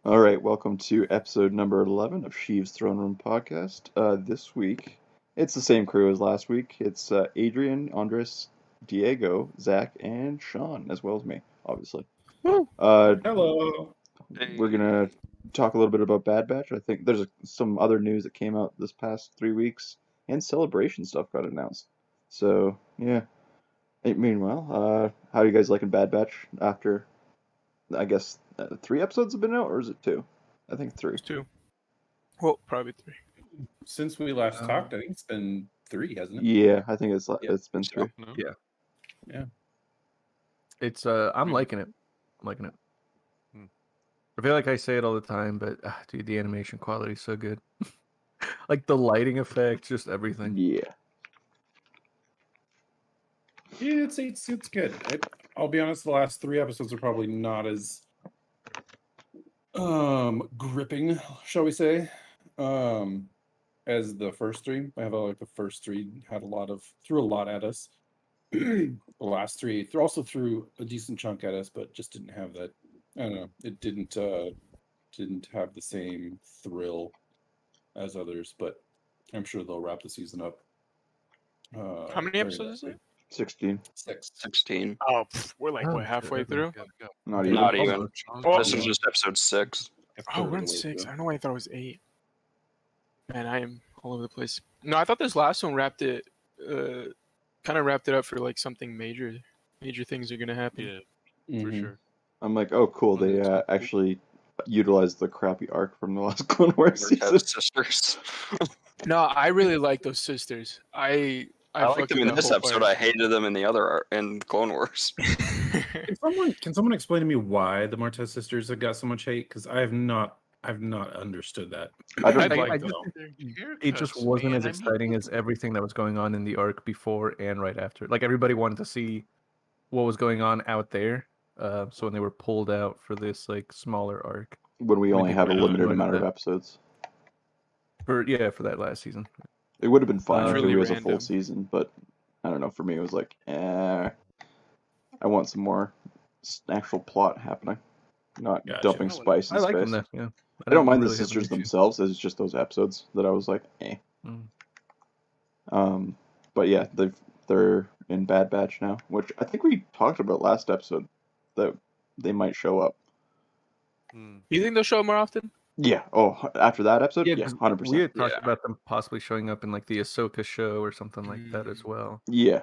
All right, welcome to episode number 11 of Sheev's Throne Room podcast. This week, it's the same crew as last week. It's Adrian, Andres, Diego, Zach, and Sean, as well as me, obviously. Woo. Hello. We're going to talk a little bit about Bad Batch. I think there's some other news that came out this past 3 weeks, and Celebration stuff got announced. So, yeah. Meanwhile, how are you guys liking Bad Batch after, I guess, 3 episodes have been out, or is it 2? I think 3. It's 2. Well, probably 3. Since we last talked, I think it's been 3, hasn't it? Yeah, I think it's been 3. No? Yeah. It's I'm liking it. I'm liking it. I feel like I say it all the time, but dude, the animation quality is so good. Like the lighting effects, just everything. Yeah. Yeah, it's good. I'll be honest, the last 3 episodes are probably not as gripping, shall we say, as the first 3. I have like the first 3 had threw a lot at us. The last 3 also threw a decent chunk at us, but just didn't have that. I don't know. It didn't have the same thrill as others, but I'm sure they'll wrap the season up. How many episodes is it? 16. 6. 16. Oh, we're like what, halfway through? Not even. Not even. Oh. This is just episode 6. Oh, we're on 6. I don't know why I thought it was 8. Man, I am all over the place. No, I thought this last one kind of wrapped it up for like something major. Major things are gonna happen. Yeah, for sure. I'm like, oh, cool. They actually utilized the crappy arc from the last Clone Wars We're season. sisters. No, I really like those sisters. I liked them in this episode. I hated them in the other in Clone Wars. Can someone explain to me why the Martez sisters have got so much hate? Because I've not understood that. It just wasn't as exciting as everything that was going on in the arc before and right after. Like everybody wanted to see what was going on out there. So when they were pulled out for this like smaller arc, When we only have a limited amount of episodes. for that last season. It would have been fine if really it was a full random. season, but I don't know. For me, it was like, I want some more actual plot happening, not Gotcha. dumping spice in I like space. them though. Yeah, I don't mind the really have an sisters issue. themselves. It's just those episodes that I was like, eh. Mm. But yeah, they're in Bad Batch now, which I think we talked about last episode that they might show up. You think they'll show up more often? Yeah. Oh, after that episode, yeah, 'cause 100%. We had talked Yeah. about them possibly showing up in like the Ahsoka show or something like that as well. Yeah.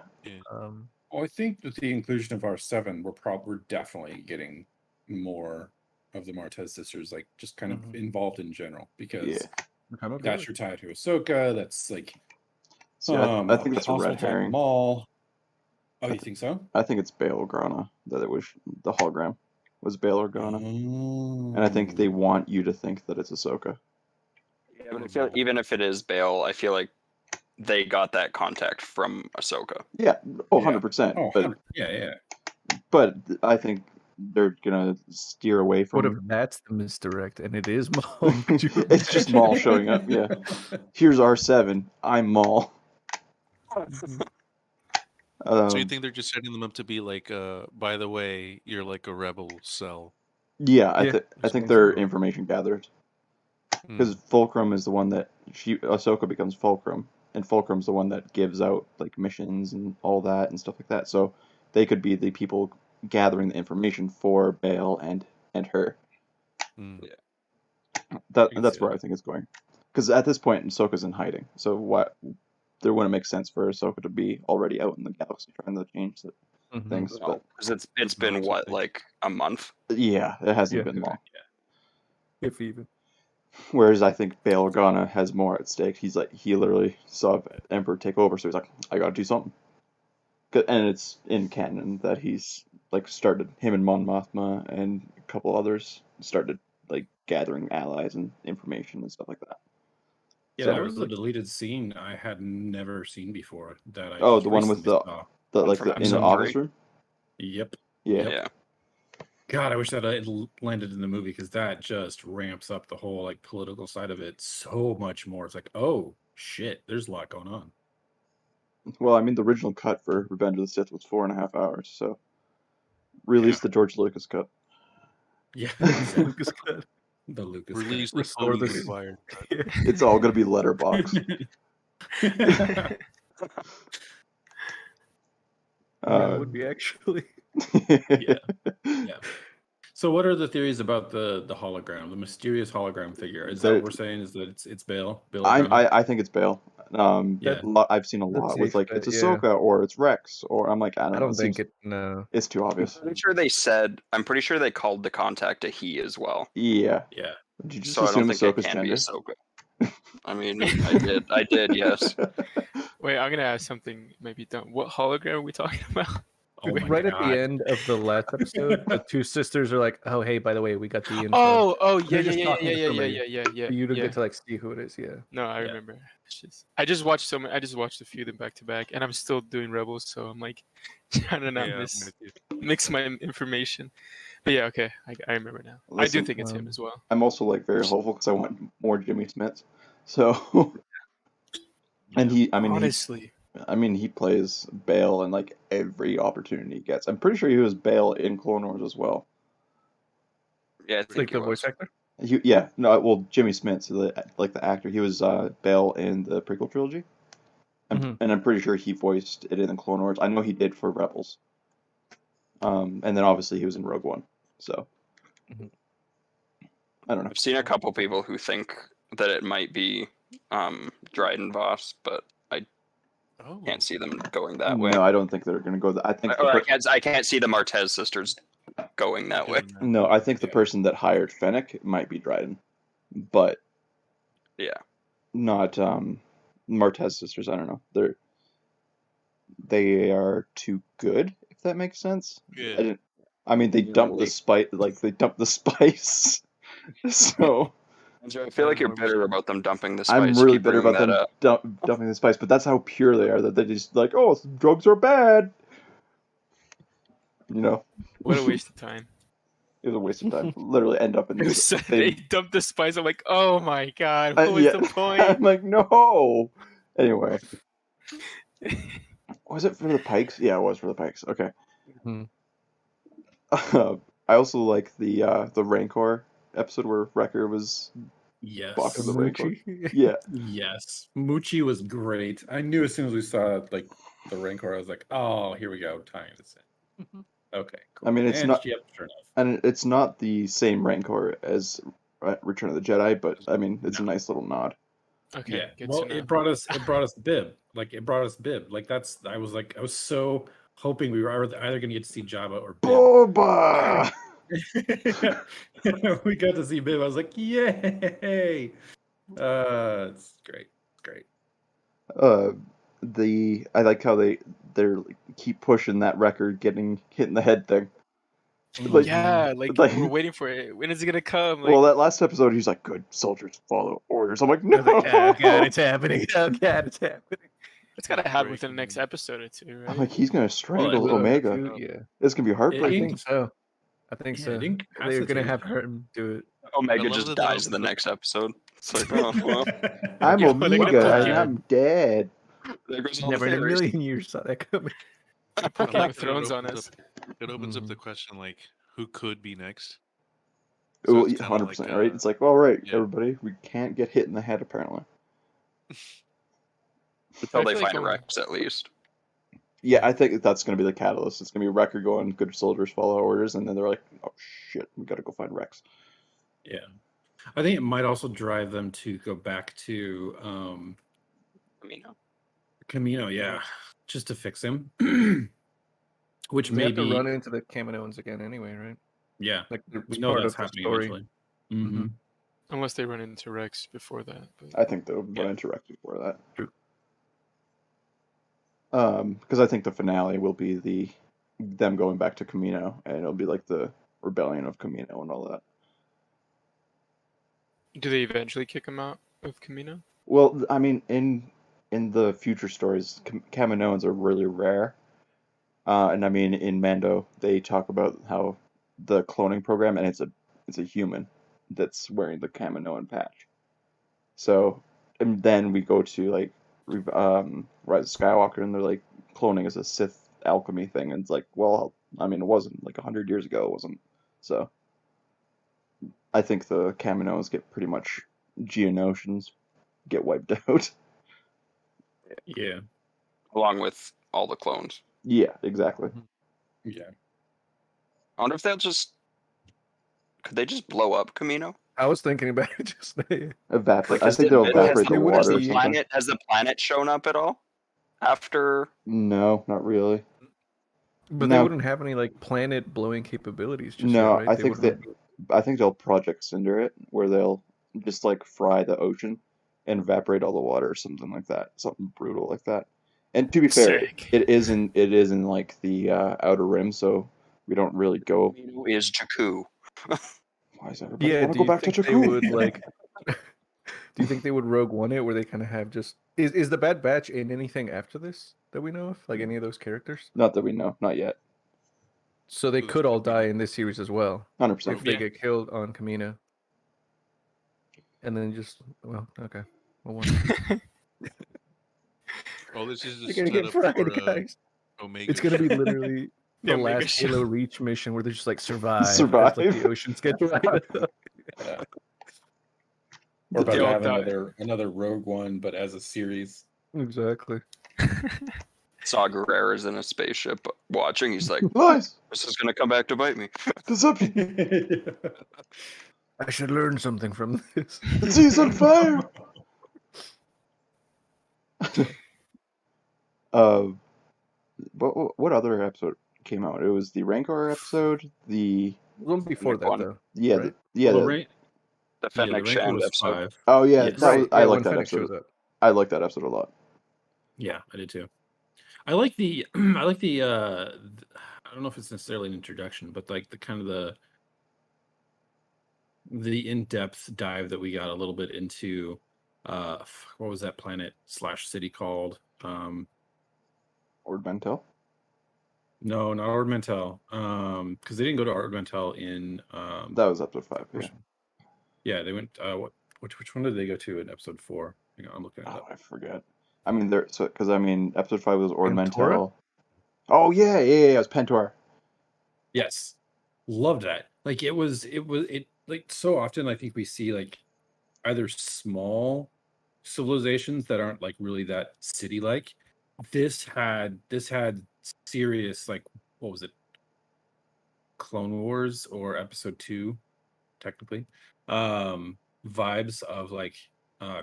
Well, I think with the inclusion of R7, we're definitely getting more of the Martez sisters, like just kind of involved in general, because that's your tie to Ahsoka. That's like, See, I think it's a red herring. Maul. Oh, you think so? I think it's Bail Organa that it was the hologram was Bail Organa, and I think they want you to think that it's Ahsoka. Yeah, but I feel even if it is Bail, I feel like they got that contact from Ahsoka. Yeah. Oh, 100%. Oh, but yeah. But I think they're gonna steer away from. What if that's the misdirect and it is Maul? It's just Maul showing up. Yeah. Here's R7. I'm Maul. So you think they're just setting them up to be like, by the way, you're like a rebel cell? Yeah, I think they're information gatherers. Hmm. Because Fulcrum is the one that Ahsoka becomes Fulcrum, and Fulcrum's the one that gives out like missions and all that and stuff like that. So they could be the people gathering the information for Bail and her. That's where I think it's going. Because at this point, Ahsoka's in hiding. So what? There wouldn't make sense for Ahsoka to be already out in the galaxy trying to change things. Well, because it's been what, like a month? Yeah, it hasn't been long. If even. Whereas I think Bail Organa has more at stake. He literally saw Emperor take over, so he's like, I gotta do something. And it's in canon that he's like started, him and Mon Mothma and a couple others started like gathering allies and information and stuff like that. Yeah, So- that was a deleted scene I had never seen before. That I Oh, just the one with recently saw. in the episode office 3? room. Yep. Yeah. Yeah. God, I wish that had landed in the movie, because that just ramps up the whole like political side of it so much more. It's like, oh shit, there's a lot going on. Well, I mean, the original cut for Revenge of the Sith was 4.5 hours, so release the George Lucas cut. Yeah, Lucas cut. the Release the Restore fully this. required. It's all gonna be letterbox. Yeah, it would be actually. Yeah. Yeah. So, what are the theories about the hologram, the mysterious hologram figure? Is that There- what we're saying? Is that it's Bale? Bill I, O'Brien? I think it's Bale. Yeah. I've seen a That's lot with safe like bet, it's yeah. Ahsoka or it's Rex or I'm like I don't I know. don't It think seems no. it's too obvious. I'm pretty sure they called the contact a he as well. Yeah. Yeah. Did you just So I don't assume think it Ahsoka's can be gender? Ahsoka. I mean, I did, yes. Wait, I'm gonna ask something maybe dumb. What hologram are we talking about? Oh my Right at God. the end of the last episode, the two sisters are like, "Oh, hey, by the way, we got the info." Oh, They're yeah, just yeah, talking yeah, to yeah, yeah, somebody. yeah, yeah, yeah. For you to yeah. get to like see who it is. Yeah. No, I Yeah. remember. I just watched so many. I just watched a few of them back to back, and I'm still doing Rebels, so I'm like trying to not Yeah, I'm with you. mix my information. But yeah, okay, I remember now. I do Listen, think it's him as well. I'm also like very hopeful because I want more Jimmy Smits. So, and Honestly, he plays Bale in like every opportunity he gets. I'm pretty sure he was Bale in Clone Wars as well. Yeah, I Like think the it voice was. actor. Jimmy Smits, the actor, he was Bale in the prequel trilogy, Mhm. and I'm pretty sure he voiced it in the Clone Wars. I know he did for Rebels. And then obviously he was in Rogue One. So, Mhm. I don't know. I've seen a couple people who think that it might be Dryden Voss, but I Oh, can't see them going that way. No, I don't think they're gonna go. I think Or I can't see the Martez sisters going that way. doing that. No, I think the Yeah. person that hired Fennec might be Dryden, but Yeah. not Martez sisters. I don't know. They are too good, if that makes sense. Yeah. I mean, they dumped the Really? spice. Like they dumped the spice. So I feel like you're bitter about them dumping the spice. I'm really Keep bitter bringing about that them up. dumping the spice. But that's how pure they are. That they just like, oh, drugs are bad. You know, what a waste of time. it was a waste of time. Literally end up in It was this. so- they dumped the spice. I'm like, oh my god, what was Yeah, the I'm point? like, no. Anyway, was it for the Pikes? Yeah, it was for the Pikes. Okay. Mhm. I also like the Rancor episode where Wrecker was Yes. boxing the Rancor. Moochie. Yeah, Yes. Moochie was great. I knew as soon as we saw like the Rancor, I was like, oh, here we go, tying this in. Okay, cool. I mean, it's and not- Yep, sure enough. and it's not the same Rancor as Return of the Jedi, but I mean, it's a nice little nod. Okay, Yeah. good Well, to know. it brought us Bib. Like I was so hoping we were either gonna get to see Jabba or Bib. Boba. We got to see Bib. I was like, yay! It's great. It's great. I like how they're like, keep pushing that record, getting hit in the head thing. Like, Yeah, like like- we're waiting for it. When is it gonna come? Like, well, that last episode, he's like, "Good soldiers follow orders." I'm like, I no. was like, oh god, it's happening. Oh god, it's happening. it's gotta happen within the Breaking next news. episode or two, right? I'm like, he's gonna strangle Well, Omega. Yeah, It's gonna be I heartbreaking. think so. I think Yeah, so. Dink has They're to gonna take have it. him do it. Omega love just that they dies in the opened up- next episode. It's like, oh, well, I'm Yeah, well, they're gonna Omega, put and Game- I'm dead. there goes all Never the in a theories. million years saw that coming. Put I Game like of that it Thrones on opens us. It opens up Mhm. the question like, who could be next? Oh, it's kinda 100%, like, right? It's like, all right, yeah. everybody, we can't get hit in the head, apparently. Until I they feel like find when- Rex, at least. Yeah, I think that's going to be the catalyst. It's going to be Wrecker going, good soldiers follow orders, and then they're like, oh shit, we got to go find Rex. Yeah. I think it might also drive them to go back to I mean, Camino, yeah, just to fix him. Which They have to maybe, run into the Kaminoans again anyway, right? yeah, Like we it's know part that's of the happening story. eventually. Mm-hmm. Unless they run into Rex before that. But... I think they'll Yeah. run into Rex before that. True. Because I think the finale will be them going back to Camino, and it'll be like the rebellion of Camino and all that. Do they eventually kick him out of Camino? Well, I mean, in the future stories, Kaminoans are really rare. And I mean, in Mando, they talk about how the cloning program, and it's a human that's wearing the Kaminoan patch. So, and then we go to like Rise of Skywalker, and they're like cloning is a Sith alchemy thing, and it's like, well, I mean, it wasn't like 100 years ago, it wasn't. So, I think the Kaminoans get pretty much Geonosians get wiped out. Yeah. along with all the clones. Yeah, exactly. Yeah. I wonder if they'll just could they just blow up Camino? I was thinking about it just now. Evaporate. Like, I has think the, they'll has evaporate the, the They would has water the or something. planet has the planet shown up at all after? No, not really. But they No, wouldn't have any like planet blowing capabilities just no. yet, right? I They think wouldn't. I think they'll Project Cinder it, where they'll just like fry the ocean and evaporate all the water or something like that. Something brutal like that. And to be fair, Sick. it is in like the Outer Rim, so we don't really go. Camino is Jakku. Why does everybody Yeah, want to do go you back to think they Jakku? would like? Do you think they would Rogue One it, where they kind of have just is the Bad Batch in anything after this that we know of, like any of those characters? Not that we know, not yet. So they Those could all could be- die in this series as well 100%. if they Yeah. get killed on Kamino. And then just okay, well, one. Oh, this is They're just gonna set get up fried, for guys. Omega. It's gonna be literally the Yeah, Omega last ship. Halo Reach mission where they just like survive. Survive. As, like, the oceans get dried up. Yeah. We're about They to all have die. another Rogue One, but as a series. Exactly. Saw Guerrera's in a spaceship watching. He's like, Lies! this is gonna come back to bite me. Deception! I should learn something from this. The sea's on fire! uh, what other episode came out? It was the Rancor episode, the... One before that One. though. Yeah, Right. Well, the The the Fennec Rancor Shand was episode. 5. Oh yeah, Yes. that was, I yeah, like when that Fennec episode. shows up. I like that episode a lot. Yeah, I did too. I like the I like the I don't know if it's necessarily an introduction, but like the kind of the in-depth dive that we got a little bit into what was that planet / city called? Ord Mantell? No, not Ord Mantell. Because they didn't go to Ord Mantell in That was episode 5, yeah. yeah, they went which one did they go to in episode 4? Hang on, I'm looking it Oh, up. I forget. I mean, because episode 5 was Ord Pantora? Mantell. Oh yeah, it was Pantora. Yes. Loved that. Like it like so often I think we see like either small civilizations that aren't like really that city like. This had serious, like, what was it? Clone Wars or episode 2 technically. Vibes of like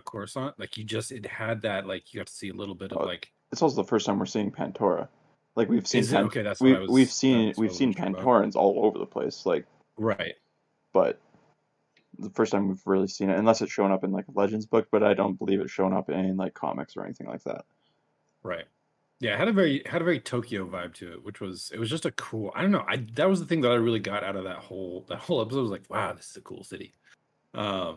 Coruscant. Like it had that, like, you got to see a little bit of like. It's also the first time we're seeing Pantora. Like we've seen Is it? Okay, that's what I was. we've seen that's what I wasn't sure about. Pantorans all over the place, like, Right. but the first time we've really seen it, unless it's shown up in like a Legends book, but I don't believe it's shown up in like comics or anything like that. Right. Yeah, it had a very Tokyo vibe to it, which was just a cool. I don't know. That was the thing that I really got out of that whole episode. Was like, wow, this is a cool city. That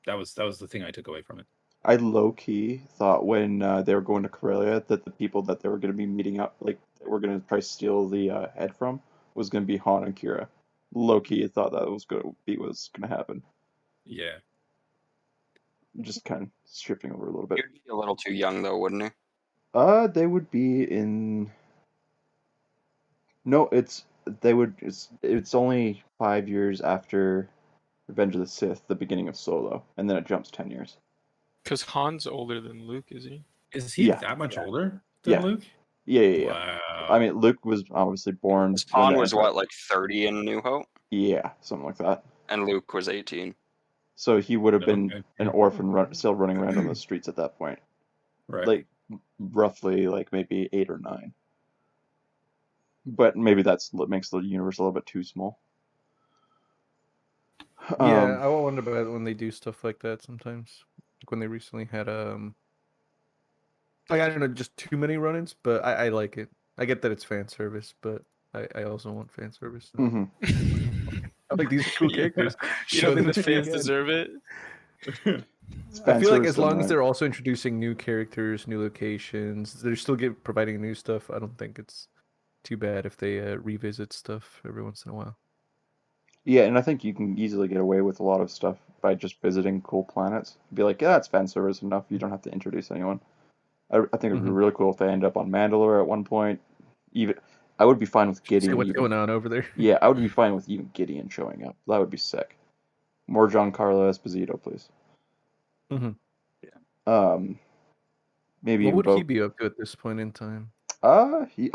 was the thing I took away from it. I low key thought when they were going to Corellia that the people that they were going to be meeting up, like that were going to try to steal the head from, was going to be Han and Kira. Low key thought that was going to happen. Yeah. Just kind of shifting over a little bit. He'd be a little too young though, wouldn't he? They would be in. No, it's only 5 years after Revenge of the Sith, the beginning of Solo, and then it jumps 10 years. Because Han's older than Luke, is he? Is he Yeah. that much older than Yeah. Luke? Yeah. Wow. I mean, Luke was obviously born. Han was what, like 30 in New Hope, Yeah, something like that. and Luke was 18. So he would have been Okay. an orphan still running around on the streets at that point. Right. Like, roughly, like, maybe 8 or 9. But maybe that's what makes the universe a little bit too small. Yeah, I wonder about it when they do stuff like that sometimes. Like when they recently had like, I don't know, just too many run-ins, but I like it. I get that it's fan service, but I also want fan service. So. Mhm. I like these cool characters. You know, Show the them fans again. deserve it. It's I fan feel like service as long and, as they're also introducing new characters, new locations, they're still providing new stuff. I don't think it's too bad if they revisit stuff every once in a while. Yeah, and I think you can easily get away with a lot of stuff by just visiting cool planets. Be like, yeah, it's fan service enough. You don't have to introduce anyone. I think it would be Mhm. really cool if they end up on Mandalore at one point. Even I would be fine with See Gideon. what's even, going on over there. Yeah, I would be fine with even Gideon showing up. That would be sick. More Giancarlo Esposito, please. Mhm. Maybe What even would he both. be up to at this point in time? He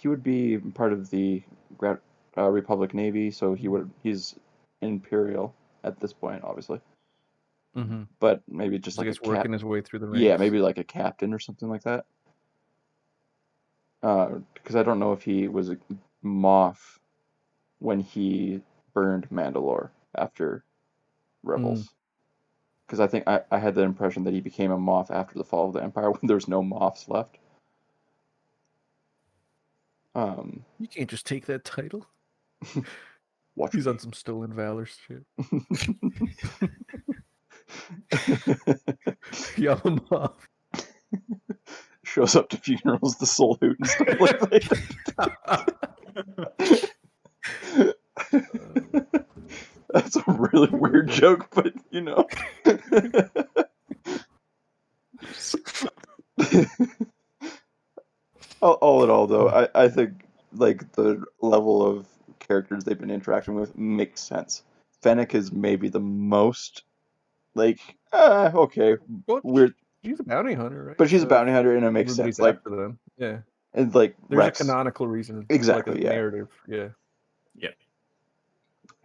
would be part of the Republic Navy, so he's Imperial at this point, obviously. Mm-hmm. But maybe just I like a guess working his way through the ranks. Yeah, maybe like a captain or something like that. Because I don't know if he was a Moff when he burned Mandalore after Rebels. Because I think I had the impression that he became a Moff after the fall of the Empire when there's no Moffs left. You can't just take that title. Watch He's me. on some stolen valor shit. Yeah, I'm off. Shows up to funerals, the soul hoot and stuff like that. That's a really weird joke, but you know. All in all, though, I think like the level of characters they've been interacting with makes sense. Fennec is maybe the most like okay, Well, weird, she's a bounty hunter, right? but she's a So bounty hunter, and it makes everybody's sense. Like, after them. Yeah. and like There's Rex, a canonical reason. exactly, like a yeah. narrative. Yeah.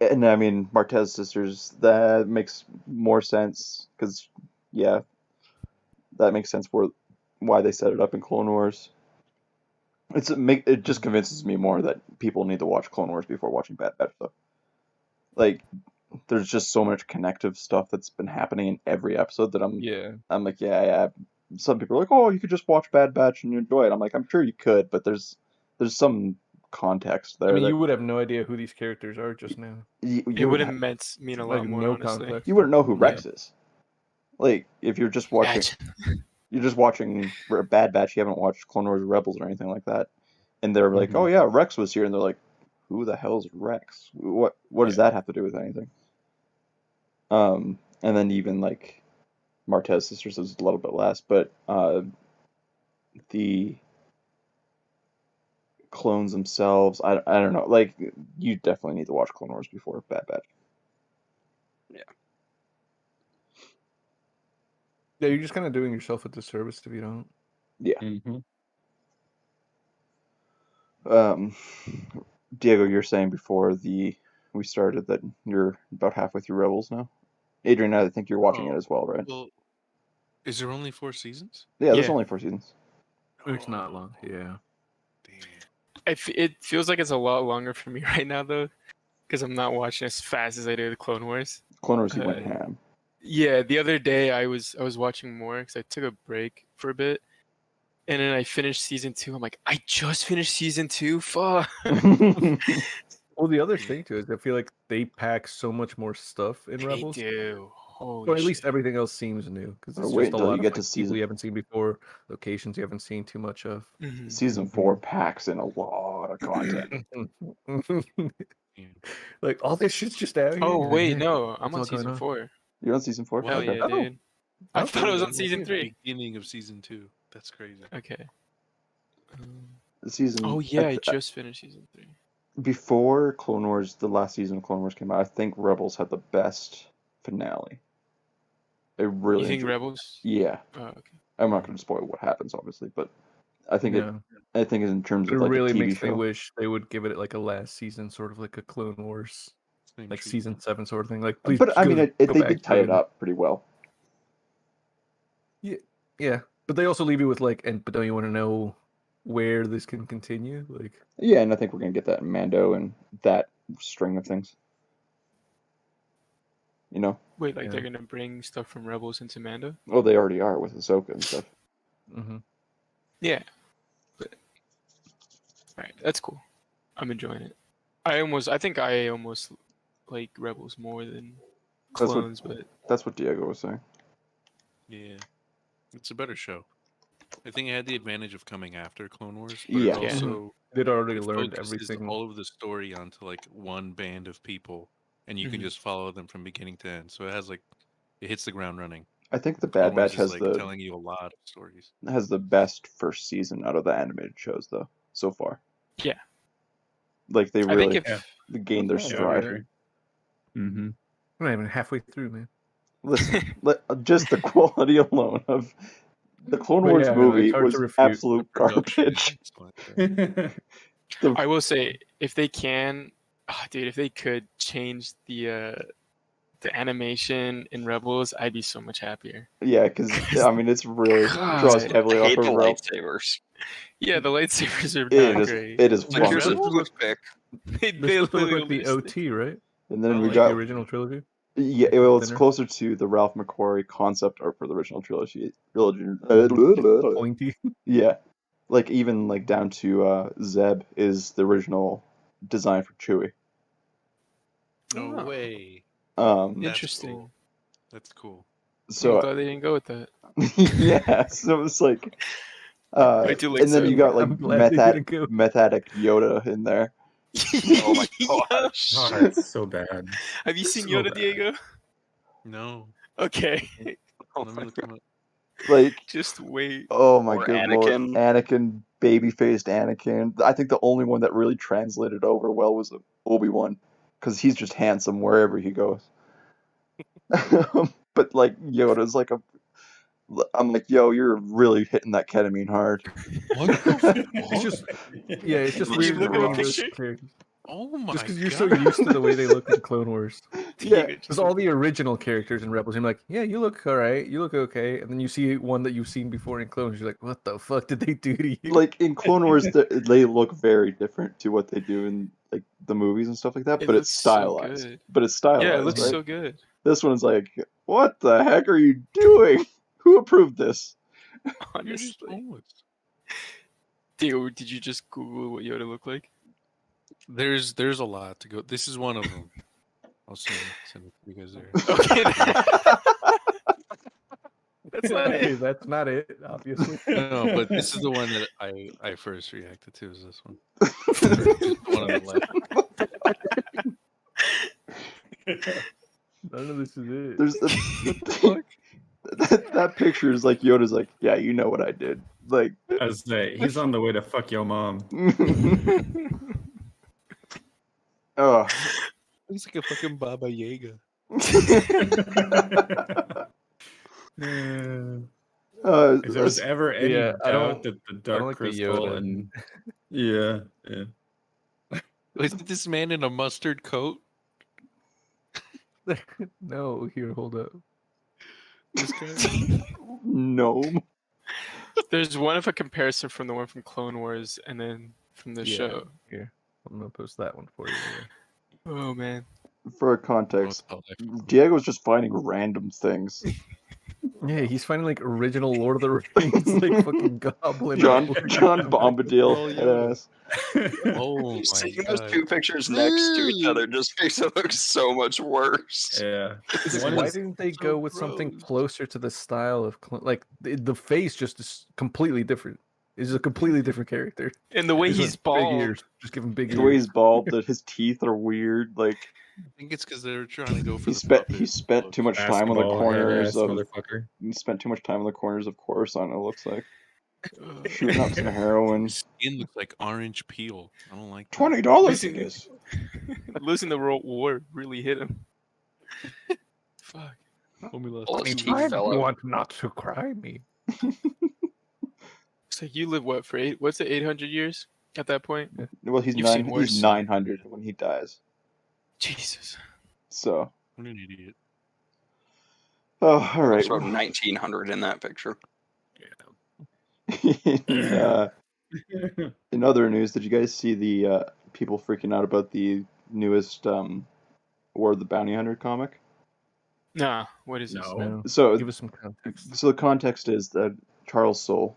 And I mean Martez sisters, that makes more sense because yeah, that makes sense for why they set it up in Clone Wars. It just convinces me more that people need to watch Clone Wars before watching Bad Batch, though. Like, there's just so much connective stuff that's been happening in every episode that I'm like, yeah. Some people are like, oh, you could just watch Bad Batch and enjoy it. I'm like, I'm sure you could, but there's some context there. I mean, you would have no idea who these characters are just now. It would mean a lot Like, more, no honestly. context. You wouldn't know who Rex is. Like, if you're just watching, Imagine. you're just watching Bad Batch, you haven't watched Clone Wars Rebels or anything like that, and they're like, oh yeah, Rex was here, and they're like, who the hell's Rex? What does that have to do with anything? And then even like Martez sisters is a little bit less, but the clones themselves, I don't know. Like, you definitely need to watch Clone Wars before Bad Batch. Yeah, you're just kind of doing yourself a disservice if you don't. Yeah. Diego, you're saying before we started that you're about halfway through Rebels now. Adrian, I think you're watching it as well, right? Well, is there only 4 seasons? Yeah, there's only 4 seasons. It's not long. Yeah. Damn. It feels like it's a lot longer for me right now, though, because I'm not watching as fast as I did the Clone Wars. Clone Wars, you went ham. Yeah, the other day I was watching more because I took a break for a bit, and then I finished season 2. I'm like, I just finished season 2. Fuck. Well, the other thing too is I feel like they pack so much more stuff in Rebels. They do. Holy Or at least shit. everything else seems new because it's Wait just a until lot you of get to people season. you haven't seen before, locations you haven't seen too much of. Mhm. Season 4 packs in a lot of content. Like all this shit's just out here. Oh Like, wait, hey, no, I'm on what's all going season on? 4. You're on season 4? Hell Okay. yeah, dude. I Okay. thought it was on Yeah, season yeah. 3. Beginning of season 2. That's crazy. Okay. The season. Oh yeah, I just finished season 3. Before Clone Wars, the last season of Clone Wars came out, I think Rebels had the best finale. I really You think enjoyed- Rebels? Yeah. Oh, okay. I'm not going to spoil what happens, obviously, but I think No. I think in terms But of it like really a TV makes me show. wish they would give it like a last season, sort of like a Clone Wars, Same like treatment. season 7 sort of thing. Like, please, But I mean, go they back did tie it to- up pretty well. Yeah, but they also leave you with like, but don't you want to know where this can continue? Like, Yeah, and I think we're going to get that in Mando and that string of things. You know? Wait, like Yeah. they're gonna bring stuff from Rebels into Mando? Well, they already are with Ahsoka and stuff. Yeah. But alright, that's cool. I'm enjoying it. I think I almost like Rebels more than That's what- clones, but That's what Diego was saying. Yeah. It's a better show. I think it had the advantage of coming after Clone Wars, but Yeah. it also they'd already it learned focuses everything. all of the story onto like one band of people, and you can Mhm. just follow them from beginning to end. So it has like it hits the ground running. I think the Clone Bad Wars Batch is has like telling you a lot of stories. the best first season out of the animated shows though so far. yeah. Like they I think really if gained their Yeah, stride. agree. Mm-hmm. We're not even halfway through, man. Listen, just the quality alone of the Clone But Wars yeah, no, it's movie hard to was refute. absolute Production is garbage. excellent. The- I will say, if they can, dude, if they could change the animation in Rebels, I'd be so much happier. yeah, because I mean, it's really draws God. heavily I off hate of the Ralph. lightsabers. Yeah, the lightsabers are It not is. great. It is Like, here's a wonderful. toothpick. They They're supposed to look like literally the OT, right? And then we Like got the original trilogy. yeah. like the Well, it's thinner. closer to the Ralph McQuarrie concept art for the original trilogy. Pointy. Yeah, like even like down to Zeb is the original design for Chewie. No Oh. way. Um, That's Interesting. cool. That's cool. I'm so glad they didn't go with that. yeah, so it's like, Way too late, and then you Zeb. got like I'm glad they didn't go. meth addict Yoda in there. Oh my gosh. God, it's so bad. Have you seen So Yoda, bad. Diego? No. Okay. Oh Let me my look God. him up. Like, Just wait. oh my Or good lord, Anakin. Anakin, baby-faced Anakin. I think the only one that really translated over well was Obi-Wan, because he's just handsome wherever he goes. But like Yoda's like I'm like, yo, you're really hitting that ketamine hard. What the It's just, yeah, it's just Did you weird look at bringing the those picture? characters. Oh my Just because you're god. so used to the way they look in Clone Wars. Yeah, Because all the original characters in Rebels, you're like, yeah, you look alright, you look okay, and then you see one that you've seen before in Clones, you're like, what the fuck did they do to you? like in Clone Wars, they look very different to what they do in like the movies and stuff like that. It But it's looks so stylized. good. But it's stylized. Yeah, it looks right? so good. This one's like, what the heck are you doing? Who approved this? You're just Honestly. homeless. Diego, did you just Google what Yoda looked like? There's a lot to go. This is one of them. I'll send it to you guys there. Okay. That's not Okay, it. that's not it, obviously. No, but this is the one that I first reacted to. Is this one? Just the one on the left. None of this is it. There's that picture is like Yoda's like, yeah, you know what I did. Like, As he's on the way to fuck your mom. oh. Looks like a fucking Baba Yaga. If there was ever any Yeah, I doubt don't- that the I don't Dark like the Crystal Yoda. and yeah. Isn't this man in a mustard coat? No, here, hold up. This guy. No. There's one of a comparison from the one from Clone Wars and then from the Yeah. show. Here, I'm gonna post that one for you. Oh man. For context, Oh, that- Diego's just finding random things. Yeah, he's finding like original Lord of the Rings, like fucking goblin. John artwork. Bombadil Oh, Yoda. ass. Oh my Seeing those god. two pictures next to each other just makes it look so much worse. Yeah. It's like, One why is- didn't they so go with something gross. closer to the style of like the face? Just is completely different. Is a completely different character. And the way Just he's with bald. Big ears. Just give him big The way ears. he's bald, that his teeth are weird. Like I think it's because they're trying to go for he the spent puppet spent look. too much time on the basketball corners head-ass of motherfucker. he spent too much time on the corners of Coruscant. It looks like Ugh. shooting up some heroin. His skin looks like orange peel. I don't like that. $20 it is. Losing the World War really hit him. Fuck. When we lost All his the teeth team. fell out. want not to cry me. It's like you live what for what's it, 800 years at that point? Well, he's You've seen he's worse. 900 when he dies. Jesus. So, What an idiot. oh, all right. There's about 1900 in that picture. In other news, did you guys see the people freaking out about the newest War of the Bounty Hunter comic? Nah, what is this? No. No. So, Give us some context. so the context is that Charles Soule,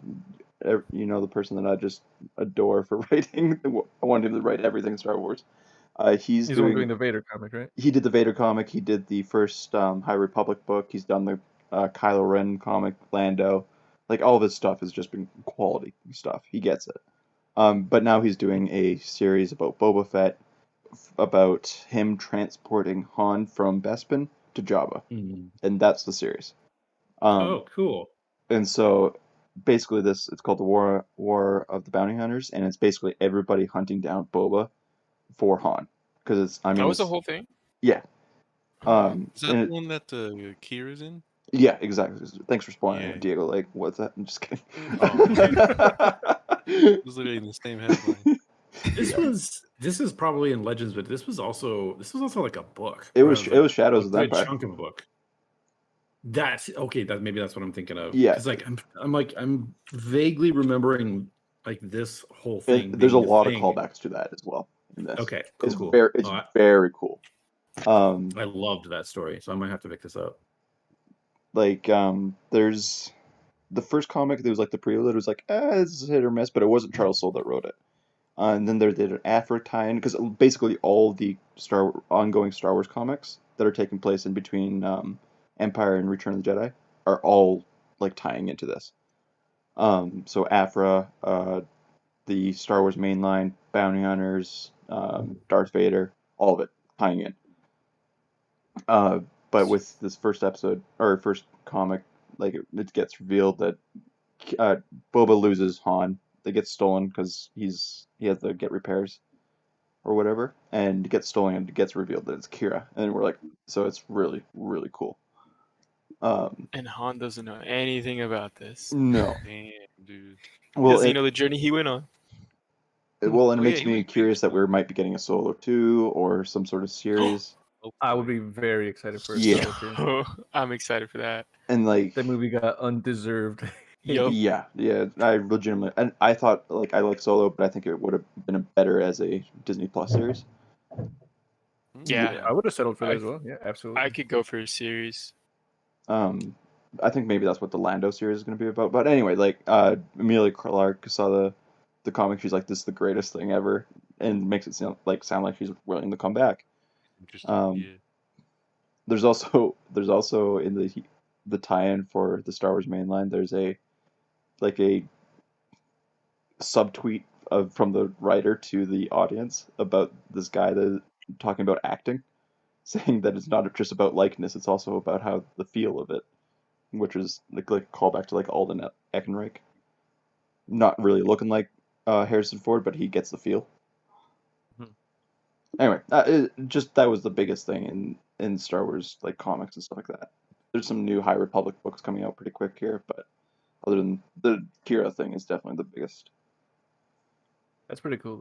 you know, the person that I just adore for writing, I want him to write everything Star Wars. He's He's the one doing doing the Vader comic, right? he did the Vader comic. He did the first High Republic book. He's done the Kylo Ren comic, Lando. Like all of his stuff has just been quality stuff. He gets it. But now he's doing a series about Boba Fett, about him transporting Han from Bespin to Jabba, and that's the series. Oh, cool. And so basically it's called the War of the Bounty Hunters, and it's basically everybody hunting down Boba for Han, because it's. I mean, That was the it's, whole thing. yeah. Is that and the it, one that Kira's in? yeah, exactly. Thanks for spoiling Yeah. it, Diego. Like, what's that? I'm just kidding. Oh, okay. It was literally in the same headline. This is probably in Legends, but this was also like a book. It or was like Shadows a of good Empire. chunk of a book. That's okay. Maybe that's what I'm thinking of. Yeah. because like I'm vaguely remembering like this whole thing. There's a being lot of thing. callbacks to that as well in this. Okay, It's cool. very cool. I loved that story, so I might have to pick this up. Like there's the first comic that was like the prelude was like it's hit or miss, but it wasn't Charles Soule that wrote it. And then there did an Afro tie-in because basically all the ongoing Star Wars comics that are taking place in between Empire and Return of the Jedi are all like tying into this. So Afra, the Star Wars mainline, Bounty Hunters, Darth Vader, all of it tying in. But with this first episode or first comic, like it gets revealed that Boba loses Han. They get stolen because he has to get repairs or whatever, and it gets stolen and it gets revealed that it's Kira, and we're like, so it's really really cool. And Han doesn't know anything about this. No, Damn, dude. well, Doesn't he know the journey he went on? and it Oh, yeah, makes he me went curious that we Solo. might be getting a Solo 2 or some sort of series. I would be very excited for a Yeah. Solo 2. I'm excited for that. And like That movie got undeserved. Yup. yeah, I legitimately, and I thought like I like Solo, but I think it would have been better as a Disney Plus series. Yeah. I would have settled for that as well. Yeah, absolutely. I could go for a series. I think maybe that's what the Lando series is going to be about. But anyway, like Emilia Clarke saw the comic, she's like, "This is the greatest thing ever," and makes it sound like she's willing to come back. Interesting. Yeah. There's also in the tie-in for the Star Wars mainline, there's a subtweet from the writer to the audience about this guy that talking about acting, saying that it's not just about likeness, it's also about how the feel of it, which is like a callback to like Alden Ehrenreich. Not really looking like Harrison Ford, but he gets the feel. Anyway, that was the biggest thing in Star Wars like comics and stuff like that. There's some new High Republic books coming out pretty quick here, but other than the Kira thing is definitely the biggest. That's pretty cool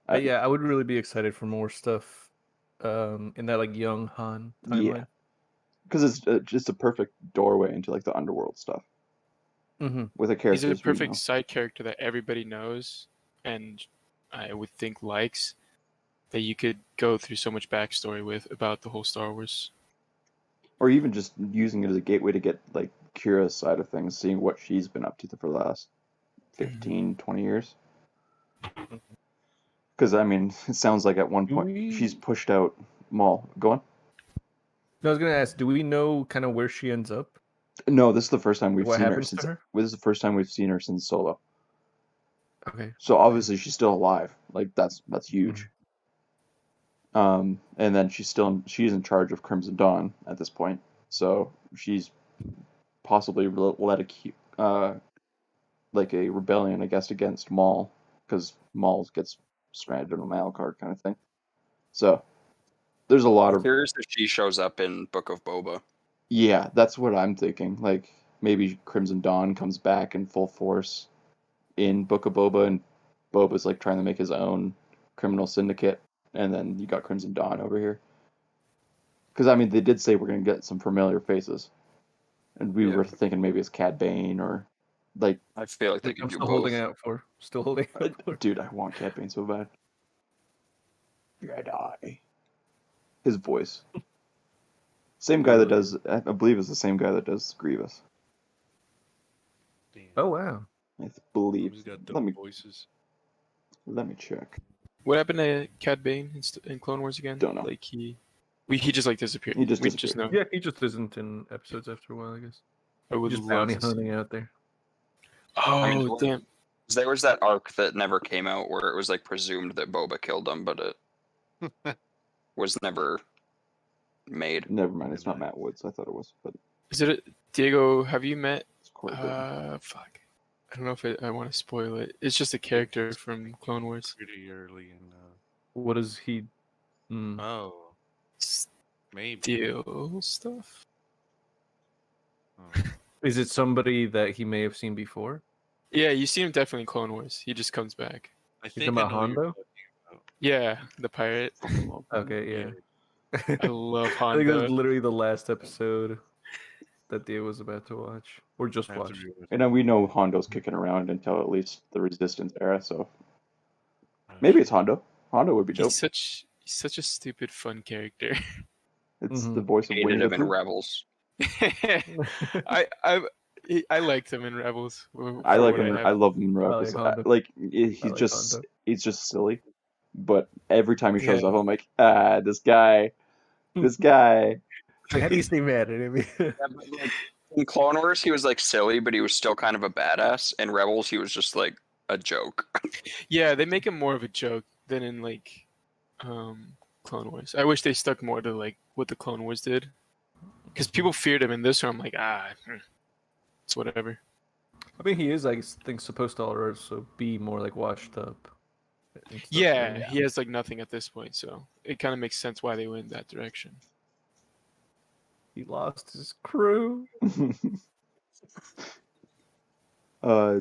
though. Yeah, I would really be excited for more stuff in that like young Han timeline. Yeah, because it's just a perfect doorway into like the underworld stuff. With a character. He's a perfect side character that everybody knows, and I would think likes, that you could go through so much backstory with about the whole Star Wars. Or even just using it as a gateway to get like Kira's side of things, seeing what she's been up to for the last 15, 20 years. Because I mean, it sounds like at one point she's pushed out Maul. Go on. No, I was gonna ask, do we know kind of where she ends up? No, this is the first time we've What seen her happens since. to her? This is the first time we've seen her since Solo. Okay. So obviously she's still alive. Like that's huge. And then she's in charge of Crimson Dawn at this point. So she's possibly led like a rebellion, I guess, against Maul, because Maul gets stranded on Malachar kind of thing. So there's a lot of. Curious if she shows up in Book of Boba. Yeah, that's what I'm thinking. Like maybe Crimson Dawn comes back in full force in Book of Boba, and Boba's like trying to make his own criminal syndicate, and then you got Crimson Dawn over here. Because I mean, they did say we're gonna get some familiar faces, and we were thinking maybe it's Cad Bane or like. I feel like they could I'm do still both. holding out for. Still holding out for. Dude, I want Cad Bane so bad. Jedi. His voice. Same guy that does, I believe it's the same guy that does Grievous. Damn. Oh wow. I believe. He's got Let me voices. check. What happened to Cad Bane in Clone Wars again? Don't know. Like he just like disappeared. He just we disappeared. just know. Yeah, he just isn't in episodes after a while, I guess. I would Just love bounty to see- hunting out there. Oh I mean, damn! There was that arc that never came out where it was like presumed that Boba killed him, but it was never made. Never mind, it's not Matt Woods. I thought it was, but Is it Diego? Have you met? it's Corey Burton. Fuck. I don't know if I want to spoil it. It's just a character from Clone Wars. Pretty early in. What is he? Oh, maybe. Steal stuff. Oh. Is it somebody that he may have seen before? Yeah, you see him definitely in Clone Wars. He just comes back. I You think talking I about know what you're Hondo? talking about. Yeah, the pirate. Okay, yeah. I love I think that was Hondo. literally the last episode that Dia was about to watch, or just I have to watched. rewatch And then we know Hondo's kicking around until at least the Resistance era, so it. maybe it's Hondo. Hondo would be dope. He's such a stupid fun character. It's Mhm. the voice of Winnie Hated the him in Pooh. Rebels. I liked him in Rebels. I for like what him. have. I love him in I like Rebels. Hondo. He's I like just Hondo. he's just silly, but every time he shows Yeah. up, I'm like, this guy. Like, how do you stay mad at him? Yeah, but, like, in Clone Wars, he was like silly, but he was still kind of a badass. In Rebels, he was just like a joke. Yeah, they make him more of a joke than in like Clone Wars. I wish they stuck more to like what the Clone Wars did, because people feared him in this one. I'm like, it's whatever. I mean, he is, I think, supposed to also be more like washed up. and stuff, Yeah, right? he has like nothing at this point, so it kind of makes sense why they went that direction. He lost his crew. uh,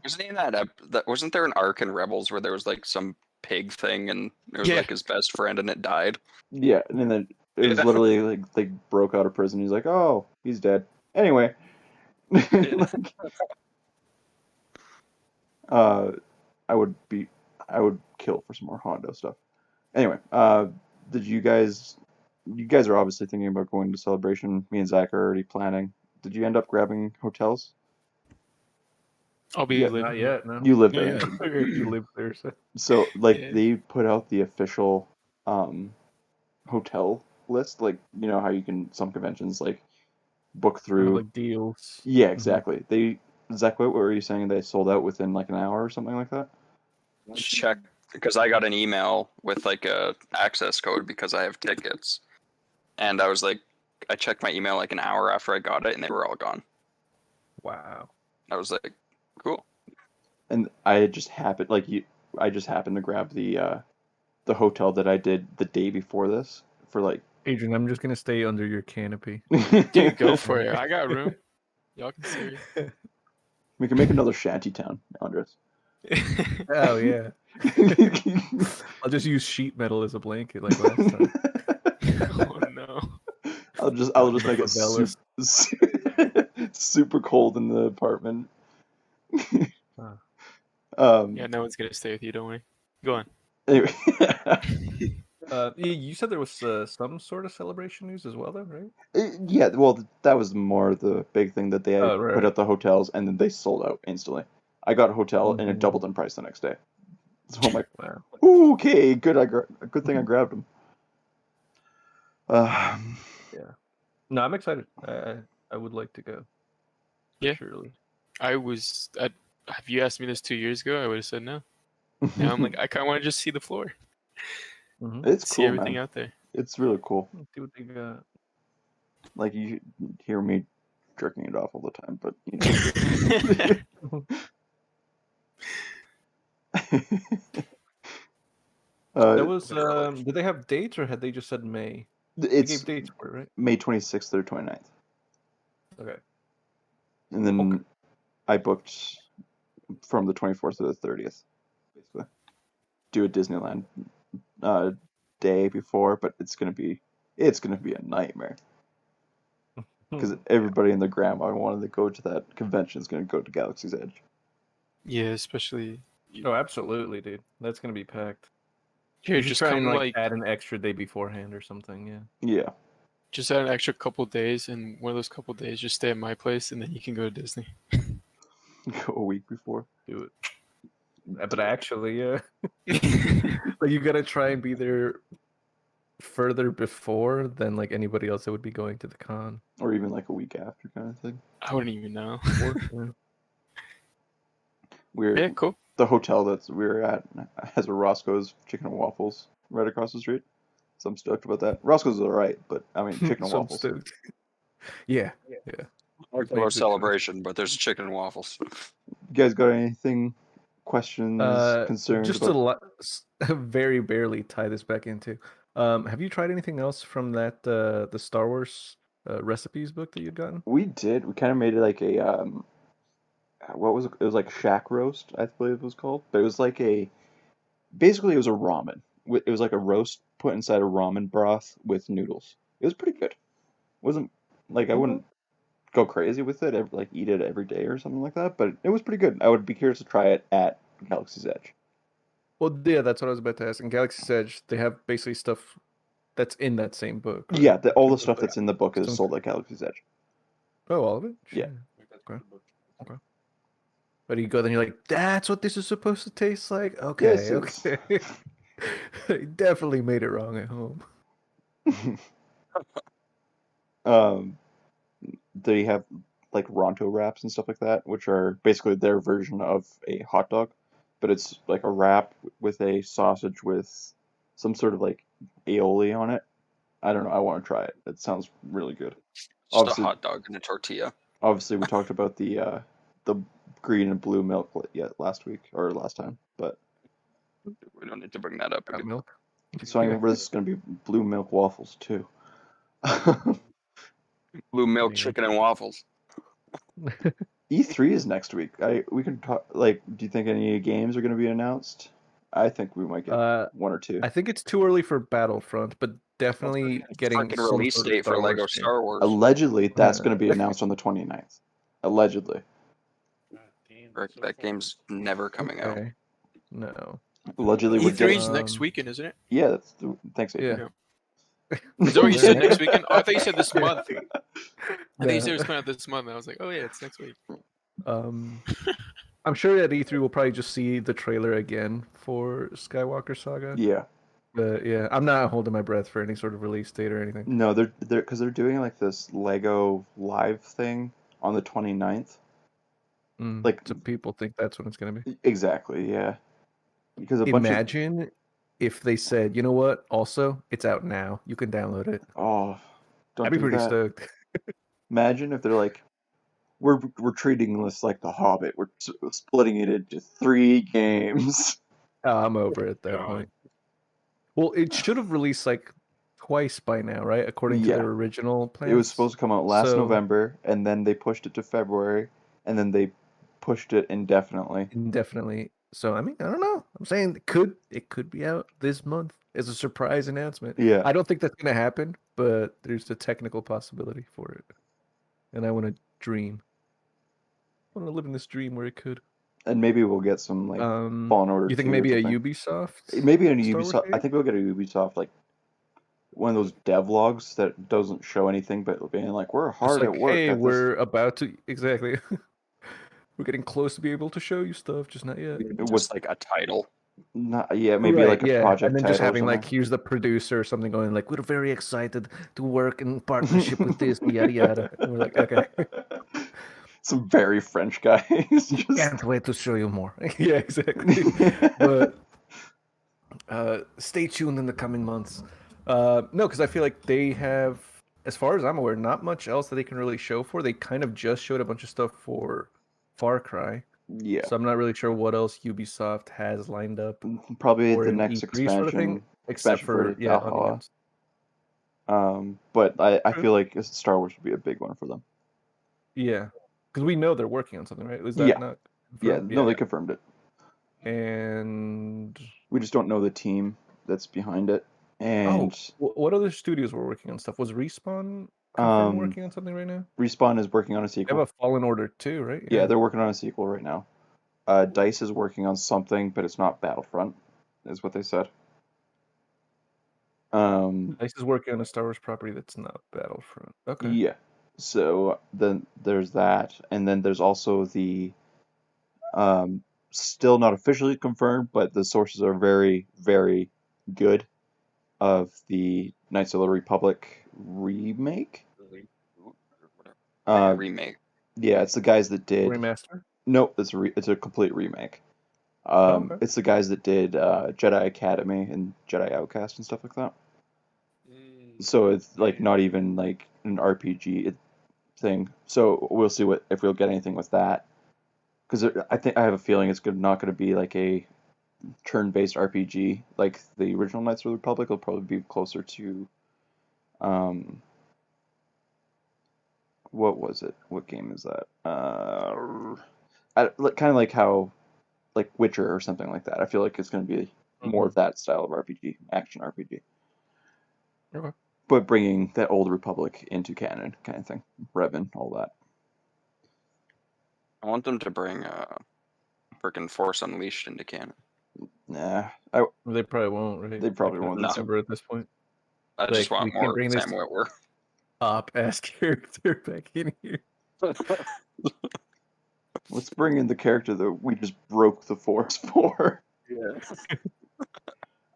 Wasn't he in that wasn't there an arc in Rebels where there was like some pig thing and it was Yeah. like his best friend and it died? yeah, and then it was Yeah. literally like they broke out of prison. He's like, oh, he's dead. Anyway, like, I would kill for some more Hondo stuff. Anyway, did you guys are obviously thinking about going to Celebration. Me and Zach are already planning. Did you end up grabbing hotels? I'll be Yeah, living Not here. yet, no. You live Yeah, there. You live there, so. So like Yeah. they put out the official hotel list, like you know how you can some conventions like book Kind of through. like deals. Yeah, exactly. Zach, what were you saying? They sold out within like an hour or something like that? Check, because I got an email with like a access code because I have tickets, and I was like, I checked my email like an hour after I got it, and they were all gone. Wow. I was like, cool. And I just happened to grab the hotel that I did the day before this for like. Adrian, I'm just gonna stay under your canopy. Dude, go for it. I got room. Y'all can stay. We can make another shanty town, Andres. Oh yeah. I'll just use sheet metal as a blanket like last time. Oh no. I'll just The make it favelas. super cold in the apartment. Yeah, no one's gonna stay with you. Don't worry. Go on. Anyway, You said there was some sort of celebration news as well, though, right? yeah. Well, that was more the big thing that they Oh, right. put out the hotels and then they sold out instantly. I got a hotel and it doubled in price the next day. So I'm like, Wow. ooh, okay, good. Good thing I grabbed them. Yeah. No, I'm excited. I would like to go. Yeah. Surely. Have you asked me this 2 years ago? I would have said no. Now I'm like, I kind of want to just see the floor, Mm-hmm. It's see cool, everything man. out there. It's really cool. See what they got. Like you hear me jerking it off all the time, but you know. That was. Did they have dates or had they just said May? They It's gave dates for it, right? May 26th through 29th. Okay. And then Okay. I booked from the 24th to the 30th, basically. Do a Disneyland day before, but it's gonna be a nightmare because everybody and their grandma wanted to go to that convention is gonna go to Galaxy's Edge. Yeah, especially Oh, absolutely, dude. That's gonna be packed. here. You Just try and come like like add an extra day beforehand or something. Yeah. Yeah, just add an extra couple days, and one of those couple days just stay at my place, and then you can go to Disney. go a week before. Do it. But actually, yeah. Like you gotta try and be there further before than like anybody else that would be going to the con. Or even like a week after, kind of thing. I wouldn't even know. We're Yeah, cool. the hotel that we're at has a Roscoe's Chicken and Waffles right across the street, so I'm stoked about that. Roscoe's is alright, but I mean chicken and So I'm waffles. stoked. Yeah. Or Makes it celebration, but there's chicken and waffles. You guys got anything, questions, concerns just to about? very barely tie this back into. Have you tried anything else from that the Star Wars recipes book that you'd gotten? We did. We kind of made it like a what was it? It was like shack roast, I believe it was called. But it was like basically it was a ramen. It was like a roast put inside a ramen broth with noodles. It was pretty good. Wasn't like I wouldn't go crazy with it, like eat it every day or something like that, but it was pretty good. I would be curious to try it at Galaxy's Edge. Well, yeah, that's what I was about to ask. In Galaxy's Edge, they have basically stuff that's in that same book. Right? Yeah, all the stuff that's in the book is Some- sold at Galaxy's Edge. Oh, all of it? Yeah. Okay. Okay. But you go then you're like, that's what this is supposed to taste like? Yes, Okay, okay. They definitely made it wrong at home. They have like Ronto wraps and stuff like that, which are basically their version of a hot dog, but it's like a wrap with a sausage with some sort of like aioli on it. I don't know. I want to try it. It sounds really good. Just Obviously- a hot dog and a tortilla. Obviously, we talked about the green and blue milk last week or last time, but We don't need to bring that up Got again. milk. so I remember this is going to be blue milk waffles too. Blue milk, Yeah. chicken, and waffles. E3 is next week. We can talk. Like, do you think any games are going to be announced? I think we might get one or two. I think it's too early for Battlefront, but definitely getting Fucking some release sort of date for Star Lego Wars game. Star Wars. Allegedly, that's Yeah. going to be announced on the 29th. Allegedly. Rick, that game's never coming out. Okay. No. Allegedly, we're E3 getting. is next Um, weekend, isn't it? Yeah, that's thanks. Yeah. Adrian. Is that what you said next weekend? Oh, I thought you said this month. I thought No. you said it was coming out this month. I was like, oh yeah, it's next week. I'm sure at E3 we'll probably just see the trailer again for Skywalker Saga. Yeah. But yeah, I'm not holding my breath for any sort of release date or anything. No, they're because they're doing like this Lego live thing on the 29th. Like- so people think that's when it's gonna be. Exactly. Yeah. Because a bunch of Imagine if they said, you know what? Also, it's out now. You can download it. don't I'd be do pretty that. stoked. Imagine if they're like, we're treating this like The Hobbit. We're splitting it into 3 games. Oh, I'm over it at that God. point. Well, it should have released like twice by now, right? According to Yeah. their original plans. It was supposed to come out last So- November, and then they pushed it to February, and then they pushed it indefinitely. Indefinitely. So I mean, I don't know. I'm saying it could be out this month as a surprise announcement. Yeah. I don't think that's gonna happen, but there's a technical possibility for it. And I want to dream. I want to live in this dream where it could. And maybe we'll get some like Fallen Order. You think 2 or maybe a something. Ubisoft? Maybe a Star Wars Ubisoft. I game? think we'll get a Ubisoft like one of those devlogs that doesn't show anything, but being like, we're It's hard like, at work. hey, at this." we're about to exactly. We're getting close to be able to show you stuff, just not yet. Just like a title. Maybe Right, like a yeah. project and then title just or having like, something. here's the producer or something going like, we're very excited to work in partnership with this, yada yada. And we're like, okay, Some very French guys. Just... can't wait to show you more. Yeah, exactly. But stay tuned in the coming months. No, because I feel like they have, as far as I'm aware, not much else that they can really show for. They kind of just showed a bunch of stuff for Far Cry. Yeah, So I'm not really sure what else Ubisoft has lined up. probably or the an next E3 sort of thing, expansion. except for for other Valhalla. games. But I True. feel like Star Wars would be a big one for them. Yeah, because we know they're working on something, right? Is that Yeah. not? Yeah, confirmed? no, they confirmed it. And We just don't know the team that's behind it. And what other studios were working on stuff? Was Respawn confirmed Um, working on something right now? Respawn is working on a They have sequel. a Fallen Order too, right? Yeah, they're working on a sequel right now. DICE is working on something, but it's not Battlefront, is what they said. DICE is working on a Star Wars property that's not Battlefront. Okay. Yeah. So then there's that, and then there's also the still not officially confirmed, but the sources are very, very good of the Knights of the Republic remake. Remake. Yeah, it's the guys that did. Remaster. Nope, it's a complete remake. Okay. It's the guys that did Jedi Academy and Jedi Outcast and stuff like that. So it's like not even like an RPG. thing. So we'll see if we'll get anything with that. Because I have a feeling it's not going to be like a turn-based RPG like the original Knights of the Republic. It'll probably be closer to, what was it? What game is that? Kind of like how, like Witcher or something like that. I feel like it's going to be more of that style of RPG, action RPG. Okay. But bringing that old Republic into canon, kind of thing, Revan, all that. I want them to bring freaking Force Unleashed into canon. Nah, They probably won't, right? They probably Like, won't. No. December at this point. I just Like, want we can't more bring this Sam Witwer. top ass character back in here. Let's bring in the character that we just broke the Force for. Yeah.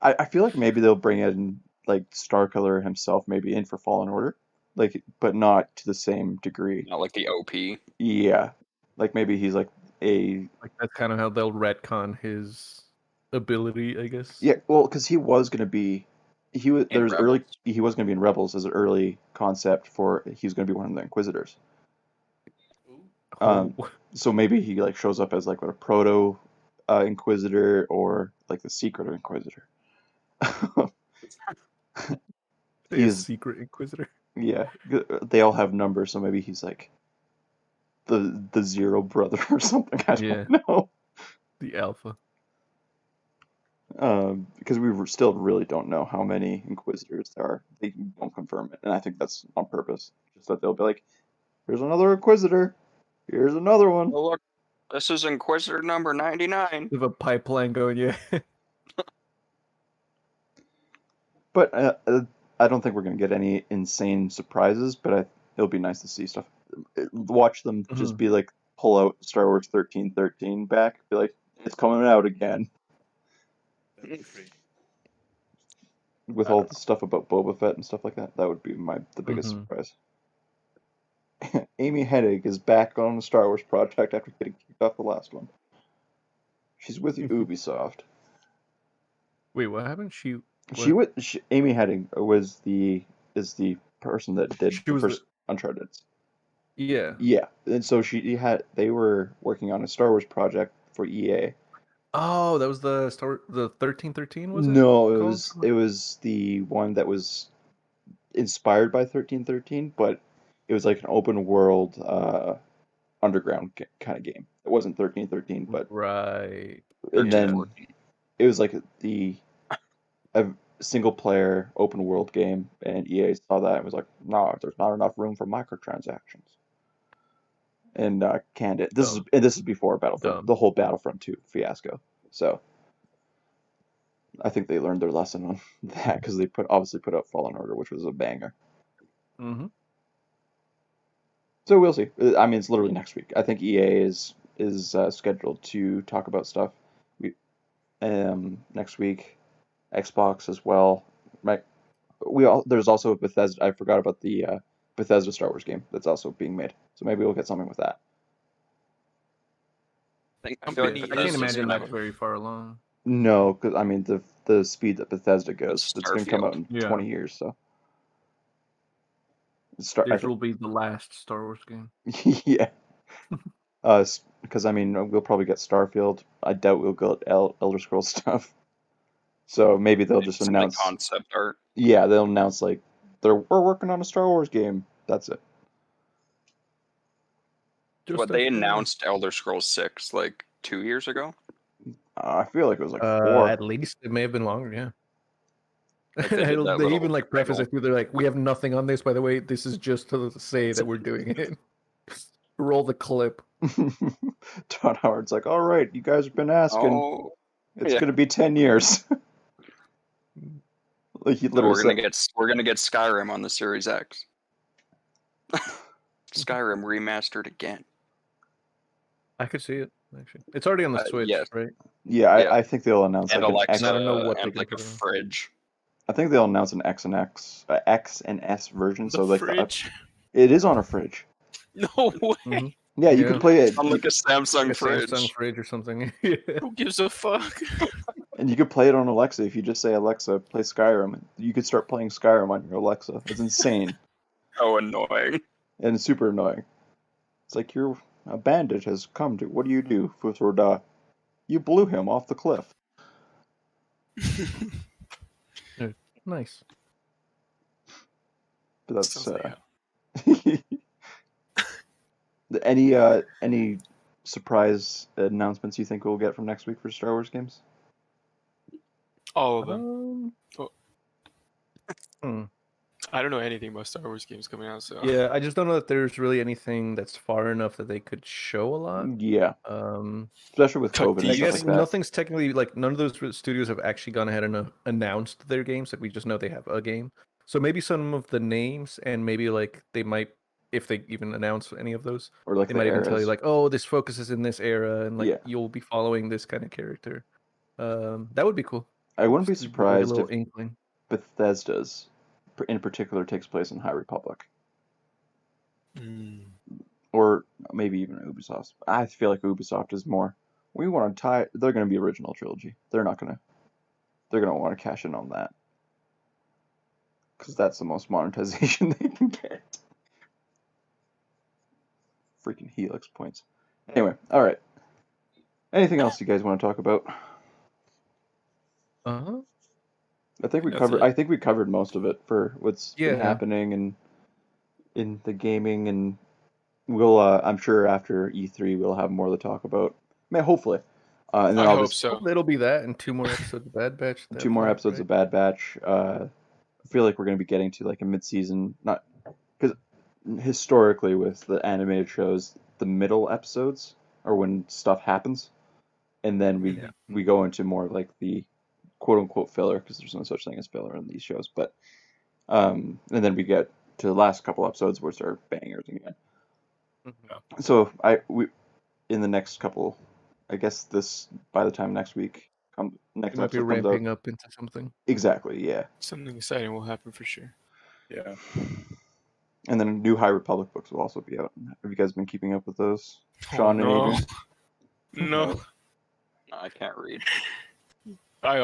I feel like maybe they'll bring in like Starkiller himself, maybe in for Fallen Order, like, but not to the same degree. Not like the OP. Yeah, like maybe he's like a. Like that's kind of how they'll retcon his ability, I guess. Yeah, well, because he was gonna be, he was In there's early. Rebels. He was gonna be in Rebels as an early concept for he's gonna be one of the Inquisitors. Oh, So maybe he like shows up as like a proto Inquisitor or like the secret Inquisitor. the He's secret Inquisitor. yeah. They all have numbers, so maybe he's like the Zero brother or something. I don't know. The Alpha. Because still really don't know how many Inquisitors there are. They don't confirm it, and I think that's on purpose. Just that they'll be like, "Here's another Inquisitor. Here's another one." Oh look, this is Inquisitor number 99. With a pipeline going, yeah. But I don't think we're gonna get any insane surprises. But it'll be nice to see stuff. Watch them just be like, pull out Star Wars 1313 back. Be like, it's coming out again. With all the stuff about Boba Fett and stuff like that, that would be the biggest surprise. Amy Hennig is back on the Star Wars project after getting kicked off the last one. She's with Ubisoft. Wait, what happened? Amy Hennig is the person that did She the was first Uncharted. Yeah. Yeah, and so they were working on a Star Wars project for EA. Oh, that was the 1313, was it? No, it called? was the one that was inspired by 1313, but it was like an open world underground kind of game. It wasn't 1313, but right. And then 1314. it was like a single player open world game, and EA saw that and was like, "No, there's not enough room for microtransactions," and canned it. This is before Battlefront, the whole Battlefront 2 fiasco. So I think they learned their lesson on that because they obviously put out Fallen Order, which was a banger. Mm-hmm. So we'll see. I mean, it's literally next week. I think EA is scheduled to talk about stuff. Next week, Xbox as well. Right. There's also a Bethesda. I forgot about the Bethesda Star Wars game that's also being made. So maybe we'll get something with that. I I feel like can't Bethesda's imagine gonna that's very far along. No, because I mean the speed that Bethesda goes, it's going to come out in Yeah. 20 years. So This will be the last Star Wars game. yeah. Because I mean we'll probably get Starfield. I doubt we'll get Elder Scrolls stuff. So maybe they'll just announce concept art. Yeah, they'll announce like we're working on a Star Wars game. That's it. But they announced Elder Scrolls 6 like 2 years ago. I feel like it was like 4. At least it may have been longer. Yeah. Like they did that even little like preface title. it through. They're like, we have nothing on this, by the way. This is just to say that we're doing it. Roll the clip. Todd Howard's like, all right, you guys have been asking. Oh, It's gonna be 10 years. Like he literally we're gonna get Skyrim on the Series X. Skyrim remastered again. I could see it. Actually, it's already on the Switch, yes. right? Yeah, I think they'll announce and like Alexa, I don't know what and they like a can put on. fridge. I think they'll announce an X and S version. So like fridge. It is on a fridge. No way. Mm-hmm. Yeah, you can play it. On like a Samsung Like a fridge. Samsung fridge or something. Yeah. Who gives a fuck? And you could play it on Alexa if you just say, Alexa, play Skyrim. You could start playing Skyrim on your Alexa. It's insane. So annoying. and it's super annoying. It's like a bandit has come to. What do you do, Futhroda? You blew him off the cliff. Nice. But that's Sounds like any surprise announcements you think we'll get from next week for Star Wars games? all of them. Hmm. I don't know anything about Star Wars games coming out, so Yeah, I just don't know that there's really anything that's far enough that they could show a lot. Yeah, especially with Tuck COVID and I deep. stuff guess like that. nothing's technically like none of those studios have actually gone ahead and announced their games. Like we just know they have a game. So maybe some of the names and maybe like they might, if they even announce any of those, Or like they the might even tell you eras. like, oh, this focuses in this era and like Yeah. you'll be following this kind of character. That would be cool. I wouldn't be Just to get a surprised little if inkling. Bethesda's, in particular, takes place in High Republic. Mm. Or maybe even Ubisoft. I feel like Ubisoft is more. We want to tie. They're going to be original trilogy. They're not going to. They're going to want to cash in on that because that's the most monetization they can get. Freaking Helix points. Anyway, all right. Anything else you guys want to talk about? Uh-huh. I think we That's covered. it. I think we covered most of it for what's been Yeah. happening and in the gaming, and we'll. I'm sure after E3 we'll have more to talk about. I mean, hopefully. And then I I'll hope just so. Hopefully it'll be that and 2 more episodes of Bad Batch. at that 2 more point, episodes right? of Bad Batch. I feel like we're going to be getting to like a mid-season, not because historically with the animated shows, the middle episodes are when stuff happens, and then we go into more like the quote unquote filler because there's no such thing as filler in these shows, but and then we get to the last couple episodes where it's our bangers again. Mhm. So we in the next couple, I guess this by the time next week next It might be episode comes out. ramping up into something. Exactly, yeah. Something exciting will happen for sure. Yeah. And then new High Republic books will also be out. Have you guys been keeping up with those? Oh, Sean and no. Adrian? No. No, I can't read.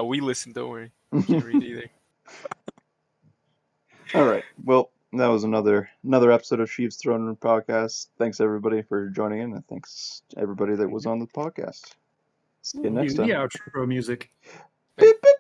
We listen, don't worry. Can't read either. All right. Well, that was another episode of Sheep's Throne Room podcast. Thanks everybody for joining in, and thanks to everybody that was on the podcast. See you next The time. outro music. Beep, beep.